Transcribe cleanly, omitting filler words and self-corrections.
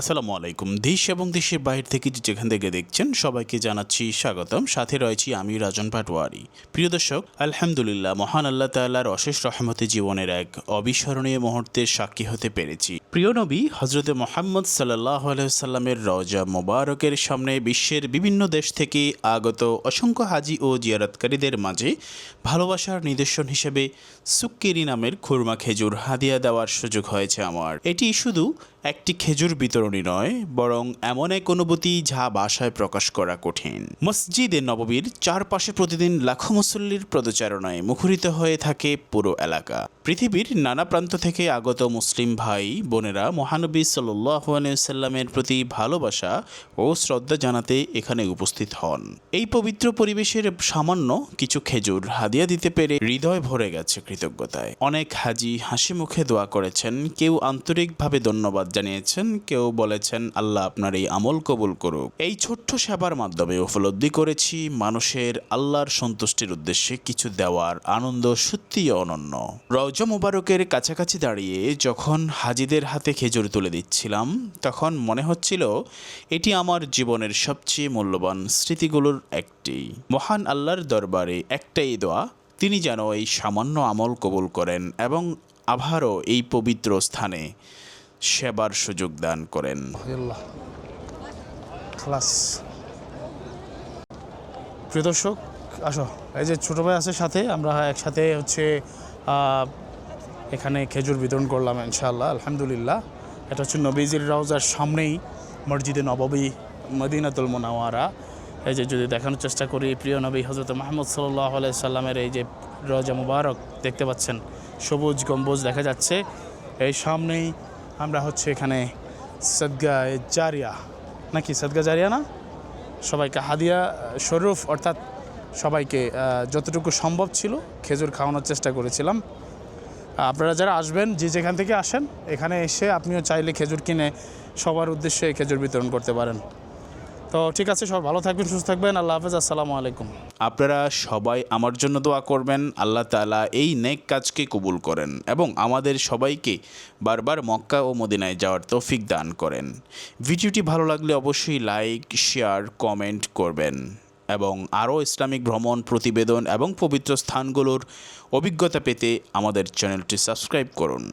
আসসালামু আলাইকুম। দেশ এবং দেশের বাইরে থেকে যেখান থেকে দেখছেন সবাইকে জানাচ্ছি স্বাগতম। সাথে রয়েছি আমি রাজন পাটোয়ারি। প্রিয় দর্শক, আলহামদুলিল্লাহ, মহান আল্লাহ তাআলার অশেষ রহমতে জীবনের এক অবিস্মরণীয় মুহূর্তের সাক্ষী হতে পেরেছি। প্রিয় নবী হজরত মুহাম্মদ সাল্লাল্লাহু আলাইহি ওয়াসাল্লামের রওজা মোবারকের সামনে বিশ্বের বিভিন্ন দেশ থেকে আগত অসংখ্য হাজি ও জিয়ারতকারীদের মাঝে ভালোবাসার নিদর্শন হিসেবে সুক্কিরি নামের খুরমা খেজুর হাদিয়া দেওয়ার সুযোগ হয়েছে আমার। এটি শুধু একটি খেজুর বিতরণী নয়, বরং এমন এক অনুভূতি যা ভাষায় প্রকাশ করা কঠিন। মসজিদে নববীর চারপাশে প্রতিদিন লাখো মুসল্লির পদচারণায় মুখরিত হয়ে থাকে পুরো এলাকা। পৃথিবীর নানা প্রান্ত থেকে আগত মুসলিম ভাই বোনেরা মহানবী সাল্লাল্লাহু আলাইহি ওয়াসাল্লামের প্রতি ভালোবাসা ও শ্রদ্ধা জানাতে এখানে উপস্থিত হন। এই পবিত্র পরিবেশের সামান্য কিছু খেজুর হাদিয়া দিতে পেরে হৃদয় ভরে গেছে কৃতজ্ঞতায়। অনেক হাজি হাসি মুখে দোয়া করেছেন, কেউ আন্তরিকভাবে ধন্যবাদ জানিয়েছেন, কেউ বলেছেন আল্লাহ আপনার এই আমল কবুল করুক। এই ছোট্ট সেবার মাধ্যমে উপলব্ধি করেছি মানুষের আল্লাহর সন্তুষ্টির উদ্দেশ্যে কিছু দেওয়ার আনন্দ সত্যিই অনন্য। রওজা মুবারকের কাছাকাছি দাঁড়িয়ে যখন হাজিদের হাতে খেজুর তুলে দিচ্ছিলাম, তখন মনে হচ্ছিল এটি আমার জীবনের সবচেয়ে মূল্যবান স্মৃতিগুলোর একটি। মহান আল্লাহর দরবারে একটাই দোয়া, তিনি যেন এই সামান্য আমল কবুল করেন এবং আবারও এই পবিত্র স্থানে সেবার সুযোগ দান করেন। প্রিয় দর্শক, আসো, এই যে ছোটো ভাই আছে সাথে, আমরা একসাথে এখানে খেজুর বিতরণ করলাম ইনশাআল্লাহ। আলহামদুলিল্লাহ, এটা হচ্ছে নবীজির রওজার সামনেই মসজিদে নববী মদিনাতুল মুনাওয়ারা। এই যে যদি দেখানোর চেষ্টা করি, প্রিয় নবী হজরত মুহাম্মদ সাল্লাল্লাহু আলাইহি সাল্লামের এই যে রওজা মুবারক দেখতে পাচ্ছেন, সবুজ গম্বুজ দেখা যাচ্ছে। এই সামনেই আমরা এখানে সদকা জারিয়া, নাকি সদকা জারিয়া না, সবাইকে হাদিয়া শরীফ, অর্থাৎ সবাইকে যতটুকু সম্ভব ছিল খেজুর খাওয়ানোর চেষ্টা করেছিলাম। আপনারা যারা আসবেন, যে যেখান থেকে আসেন, এখানে এসে আপনিও চাইলে খেজুর কিনে সবার উদ্দেশ্যে খেজুর বিতরণ করতে পারেন। তো ঠিক আছে, সবাই ভালো থাকবেন, সুস্থ থাকবেন। আল্লাহ হাফেজ, আসসালামু আলাইকুম। আপনারা সবাই আমার জন্য দোয়া করবেন, আল্লাহ তাআলা এই নেক কাজকে কবুল করেন এবং আমাদের সবাইকে বারবার মক্কা ও মদিনায় যাওয়ার তৌফিক দান করেন। ভিডিওটি ভালো লাগলে অবশ্যই লাইক, শেয়ার, কমেন্ট করবেন এবং আরও ইসলামিক ভ্রমণ প্রতিবেদন এবং পবিত্র স্থানগুলোর অভিজ্ঞতা পেতে আমাদের চ্যানেলটি সাবস্ক্রাইব করুন।